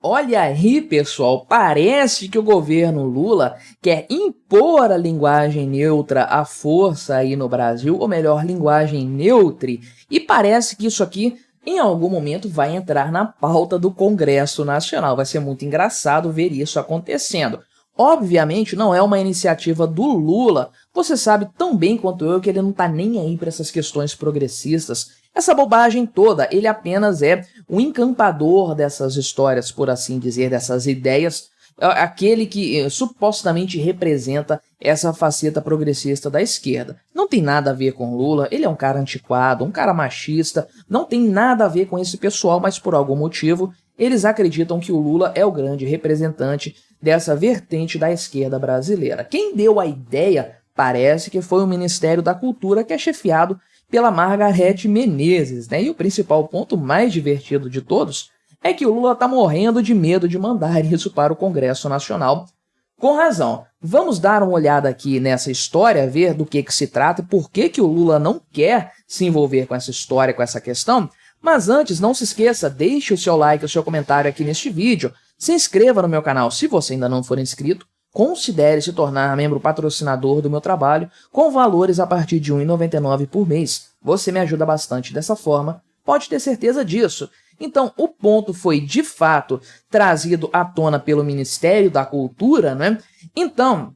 Olha aí, pessoal, parece que o governo Lula quer impor a linguagem neutra à força aí no Brasil, ou melhor, linguagem neutre, e parece que isso aqui em algum momento vai entrar na pauta do Congresso Nacional. Vai ser muito engraçado ver isso acontecendo. Obviamente não é uma iniciativa do Lula, você sabe tão bem quanto eu que ele não tá nem aí para essas questões progressistas. Essa bobagem toda, ele apenas é um encampador dessas histórias, por assim dizer, dessas ideias, aquele que supostamente representa essa faceta progressista da esquerda. Não tem nada a ver com Lula, ele é um cara antiquado, um cara machista, não tem nada a ver com esse pessoal, mas por algum motivo eles acreditam que o Lula é o grande representante dessa vertente da esquerda brasileira. Quem deu a ideia parece que foi o Ministério da Cultura, que é chefiado pela Margarete Menezes, né? E o principal ponto mais divertido de todos é que o Lula está morrendo de medo de mandar isso para o Congresso Nacional. Com razão. Vamos dar uma olhada aqui nessa história, ver do que se trata e por que o Lula não quer se envolver com essa história, com essa questão. Mas antes, não se esqueça, deixe o seu like, o seu comentário aqui neste vídeo, se inscreva no meu canal se você ainda não for inscrito, considere se tornar membro patrocinador do meu trabalho com valores a partir de R$ 1,99 por mês. Você me ajuda bastante dessa forma, pode ter certeza disso. Então, o ponto foi, de fato, trazido à tona pelo Ministério da Cultura, né? Então,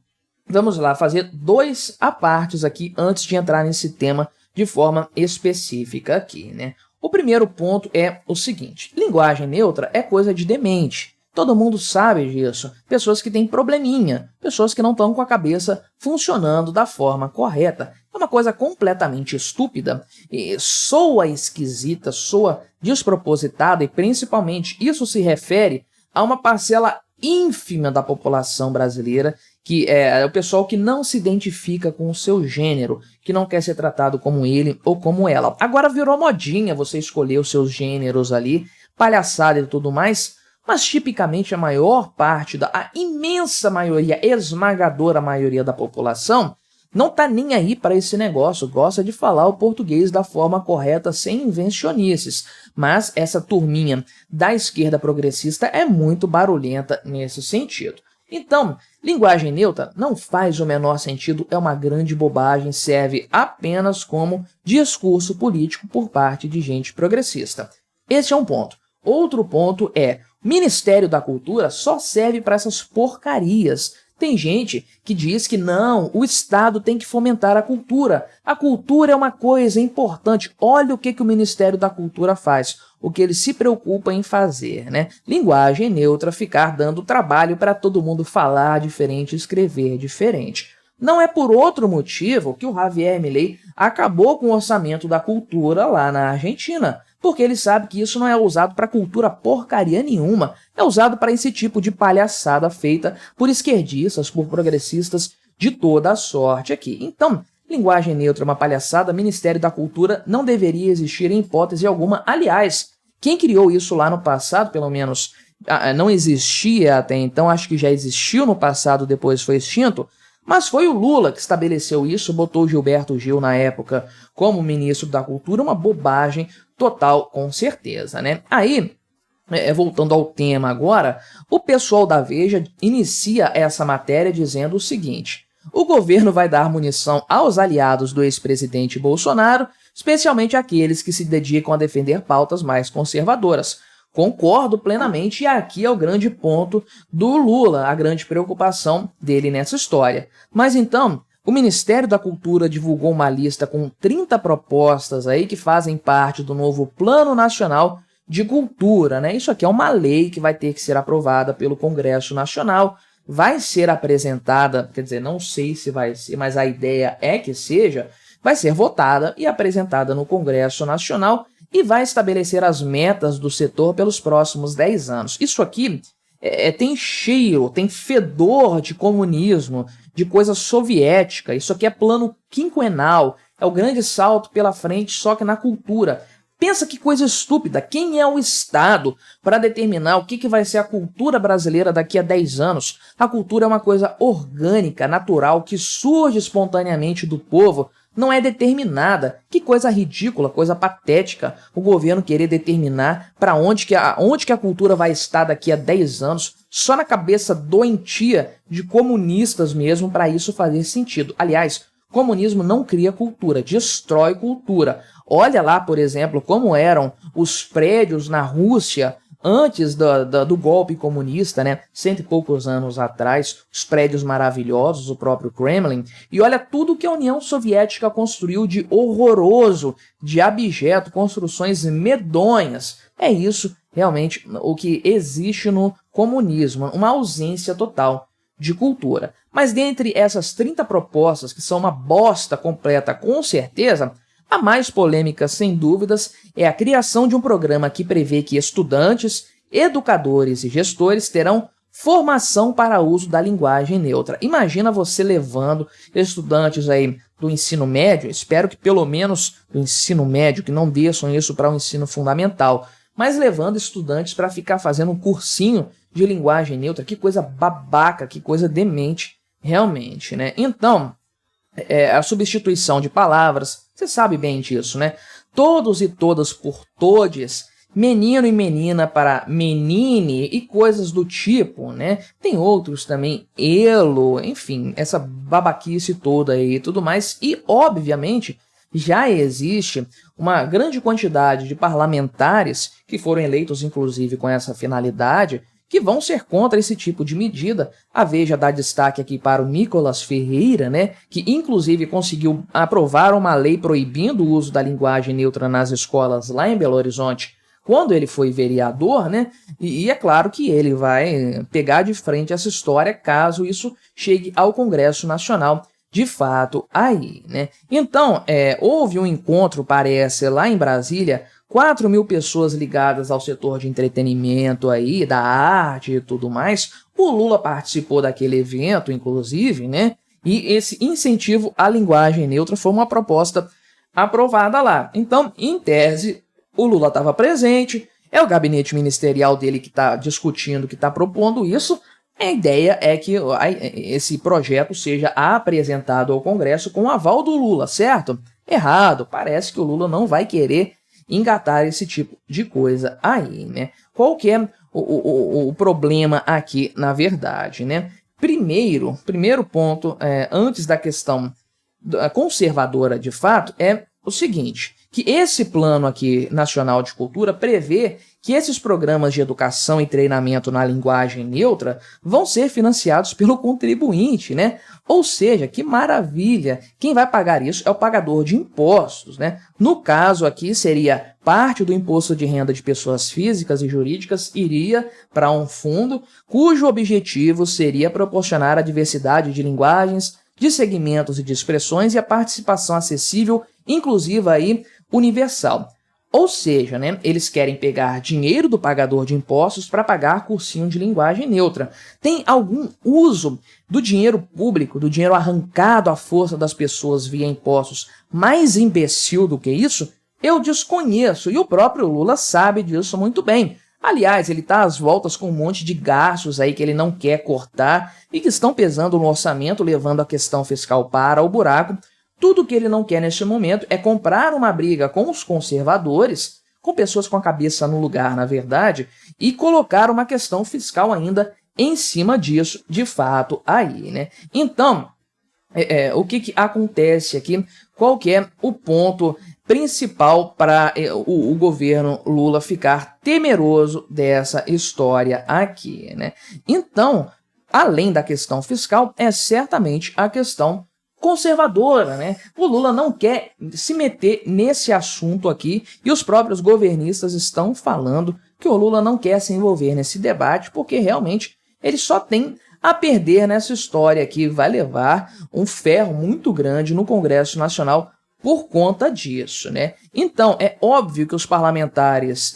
vamos lá fazer dois apartes aqui antes de entrar nesse tema de forma específica aqui, né? O primeiro ponto é o seguinte: linguagem neutra é coisa de demente. Todo mundo sabe disso. Pessoas que têm probleminha, pessoas que não estão com a cabeça funcionando da forma correta. É uma coisa completamente estúpida, e soa esquisita, soa despropositada e principalmente isso se refere a uma parcela ínfima da população brasileira, que é o pessoal que não se identifica com o seu gênero, que não quer ser tratado como ele ou como ela. Agora virou modinha você escolher os seus gêneros ali, palhaçada e tudo mais. Mas tipicamente a maior parte, a imensa maioria, esmagadora maioria da população não tá nem aí para esse negócio, gosta de falar o português da forma correta sem invencionices. Mas essa turminha da esquerda progressista é muito barulhenta nesse sentido. Então, linguagem neutra não faz o menor sentido, é uma grande bobagem, serve apenas como discurso político por parte de gente progressista. Esse é um ponto. Outro ponto é: Ministério da Cultura só serve para essas porcarias. Tem gente que diz que não, o Estado tem que fomentar a cultura. A cultura é uma coisa importante. Olha o que o Ministério da Cultura faz, o que ele se preocupa em fazer, né? Linguagem neutra, ficar dando trabalho para todo mundo falar diferente, escrever diferente. Não é por outro motivo que o Javier Milei acabou com o orçamento da cultura lá na Argentina, porque ele sabe que isso não é usado para cultura porcaria nenhuma, é usado para esse tipo de palhaçada feita por esquerdistas, por progressistas de toda a sorte aqui. Então, linguagem neutra é uma palhaçada, Ministério da Cultura não deveria existir em hipótese alguma. Aliás, quem criou isso lá no passado, pelo menos não existia até então, acho que já existiu no passado, depois foi extinto, mas foi o Lula que estabeleceu isso, botou Gilberto Gil na época como ministro da Cultura, uma bobagem total, com certeza, né? Aí, voltando ao tema agora, o pessoal da Veja inicia essa matéria dizendo o seguinte: o governo vai dar munição aos aliados do ex-presidente Bolsonaro, especialmente aqueles que se dedicam a defender pautas mais conservadoras. Concordo plenamente, e aqui é o grande ponto do Lula, a grande preocupação dele nessa história. Mas então, o Ministério da Cultura divulgou uma lista com 30 propostas aí que fazem parte do novo Plano Nacional de Cultura, né? Isso aqui é uma lei que vai ter que ser aprovada pelo Congresso Nacional, vai ser apresentada, quer dizer, não sei se vai ser, mas a ideia é que seja, vai ser votada e apresentada no Congresso Nacional e vai estabelecer as metas do setor pelos próximos 10 anos. Isso aqui tem cheiro, tem fedor de comunismo, de coisa soviética. Isso aqui é plano quinquenal, é o grande salto pela frente, só que na cultura. Pensa que coisa estúpida, quem é o Estado para determinar o que vai ser a cultura brasileira daqui a 10 anos? A cultura é uma coisa orgânica, natural, que surge espontaneamente do povo, não é determinada. Que coisa ridícula, coisa patética o governo querer determinar para onde que a cultura vai estar daqui a 10 anos, só na cabeça doentia de comunistas mesmo para isso fazer sentido. Aliás, comunismo não cria cultura, destrói cultura. Olha lá, por exemplo, como eram os prédios na Rússia antes do golpe comunista, né? Cento e poucos anos atrás, os prédios maravilhosos, o próprio Kremlin. E olha tudo que a União Soviética construiu de horroroso, de abjeto, construções medonhas. É isso realmente o que existe no comunismo, uma ausência total de cultura. Mas dentre essas 30 propostas, que são uma bosta completa com certeza, a mais polêmica, sem dúvidas, é a criação de um programa que prevê que estudantes, educadores e gestores terão formação para uso da linguagem neutra. Imagina você levando estudantes aí do ensino médio, espero que pelo menos do ensino médio, que não desçam isso para o ensino fundamental, mas levando estudantes para ficar fazendo um cursinho de linguagem neutra. Que coisa babaca, que coisa demente, realmente, né? Então, a substituição de palavras, você sabe bem disso, né? Todos e todas por todes, menino e menina para menine e coisas do tipo, né? Tem outros também, elo, enfim, essa babaquice toda aí e tudo mais. E, obviamente, já existe uma grande quantidade de parlamentares que foram eleitos, inclusive, com essa finalidade, que vão ser contra esse tipo de medida. A Veja dá destaque aqui para o Nicolas Ferreira, né, que inclusive conseguiu aprovar uma lei proibindo o uso da linguagem neutra nas escolas lá em Belo Horizonte, quando ele foi vereador, né, e é claro que ele vai pegar de frente essa história caso isso chegue ao Congresso Nacional de fato aí, né. Então, houve um encontro, parece, lá em Brasília, 4.000 pessoas ligadas ao setor de entretenimento aí, da arte e tudo mais. O Lula participou daquele evento, inclusive, né? E esse incentivo à linguagem neutra foi uma proposta aprovada lá. Então, em tese, o Lula estava presente, é o gabinete ministerial dele que está discutindo, que está propondo isso. A ideia é que esse projeto seja apresentado ao Congresso com o aval do Lula, certo? Errado, parece que o Lula não vai querer engatar esse tipo de coisa aí, né? Qual que é o problema aqui, na verdade, né? Primeiro ponto, antes da questão conservadora de fato, é o seguinte, que esse plano aqui nacional de cultura prevê que esses programas de educação e treinamento na linguagem neutra vão ser financiados pelo contribuinte, né? Ou seja, que maravilha! Quem vai pagar isso é o pagador de impostos, né? No caso aqui, seria parte do imposto de renda de pessoas físicas e jurídicas iria para um fundo cujo objetivo seria proporcionar a diversidade de linguagens, de segmentos e de expressões e a participação acessível, inclusiva e universal. Ou seja, né, eles querem pegar dinheiro do pagador de impostos para pagar cursinho de linguagem neutra. Tem algum uso do dinheiro público, do dinheiro arrancado à força das pessoas via impostos, mais imbecil do que isso? Eu desconheço, e o próprio Lula sabe disso muito bem. Aliás, ele está às voltas com um monte de gastos aí que ele não quer cortar e que estão pesando no orçamento, levando a questão fiscal para o buraco. Tudo que ele não quer neste momento é comprar uma briga com os conservadores, com pessoas com a cabeça no lugar, na verdade, e colocar uma questão fiscal ainda em cima disso, de fato, aí, né? Então, o que acontece aqui? Qual que é o ponto principal para o governo Lula ficar temeroso dessa história aqui, né? Então, além da questão fiscal, é certamente a questão conservadora, né? O Lula não quer se meter nesse assunto aqui e os próprios governistas estão falando que o Lula não quer se envolver nesse debate porque realmente ele só tem a perder nessa história que vai levar um ferro muito grande no Congresso Nacional por conta disso, né? Então, é óbvio que os parlamentares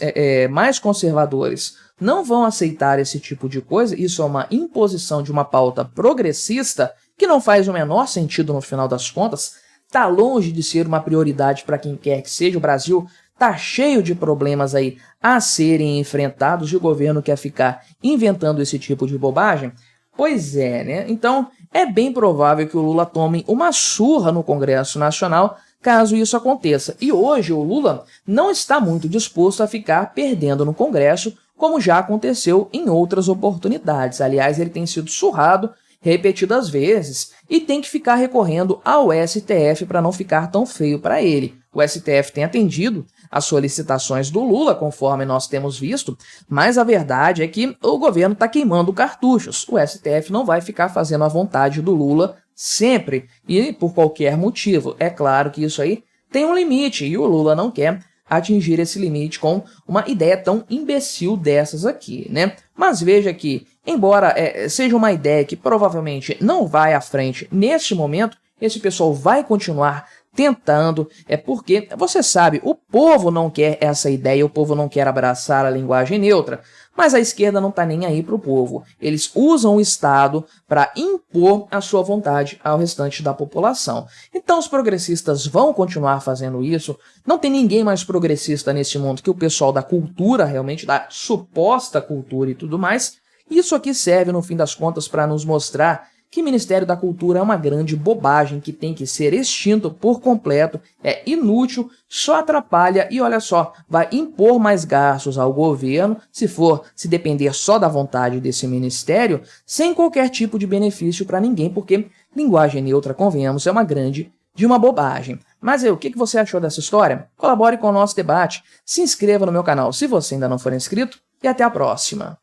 mais conservadores não vão aceitar esse tipo de coisa. Isso é uma imposição de uma pauta progressista que não faz o menor sentido no final das contas, está longe de ser uma prioridade para quem quer que seja. O Brasil está cheio de problemas aí a serem enfrentados e o governo quer ficar inventando esse tipo de bobagem. Pois é, né? Então, é bem provável que o Lula tome uma surra no Congresso Nacional caso isso aconteça. E hoje o Lula não está muito disposto a ficar perdendo no Congresso, como já aconteceu em outras oportunidades. Aliás, ele tem sido surrado repetidas vezes e tem que ficar recorrendo ao STF para não ficar tão feio para ele. O STF tem atendido as solicitações do Lula, conforme nós temos visto, mas a verdade é que o governo está queimando cartuchos. O STF não vai ficar fazendo a vontade do Lula sempre e por qualquer motivo. É claro que isso aí tem um limite e o Lula não quer atingir esse limite com uma ideia tão imbecil dessas aqui, né? Mas veja que, embora seja uma ideia que provavelmente não vai à frente neste momento, esse pessoal vai continuar tentando, porque, você sabe, o povo não quer essa ideia, o povo não quer abraçar a linguagem neutra, mas a esquerda não está nem aí para o povo. Eles usam o Estado para impor a sua vontade ao restante da população. Então os progressistas vão continuar fazendo isso. Não tem ninguém mais progressista nesse mundo que o pessoal da cultura, realmente, da suposta cultura e tudo mais. Isso aqui serve, no fim das contas, para nos mostrar que o Ministério da Cultura é uma grande bobagem que tem que ser extinto por completo, é inútil, só atrapalha e, olha só, vai impor mais gastos ao governo, se depender só da vontade desse ministério, sem qualquer tipo de benefício para ninguém, porque linguagem neutra, convenhamos, é uma grande de uma bobagem. Mas o que você achou dessa história? Colabore com o nosso debate, se inscreva no meu canal se você ainda não for inscrito e até a próxima.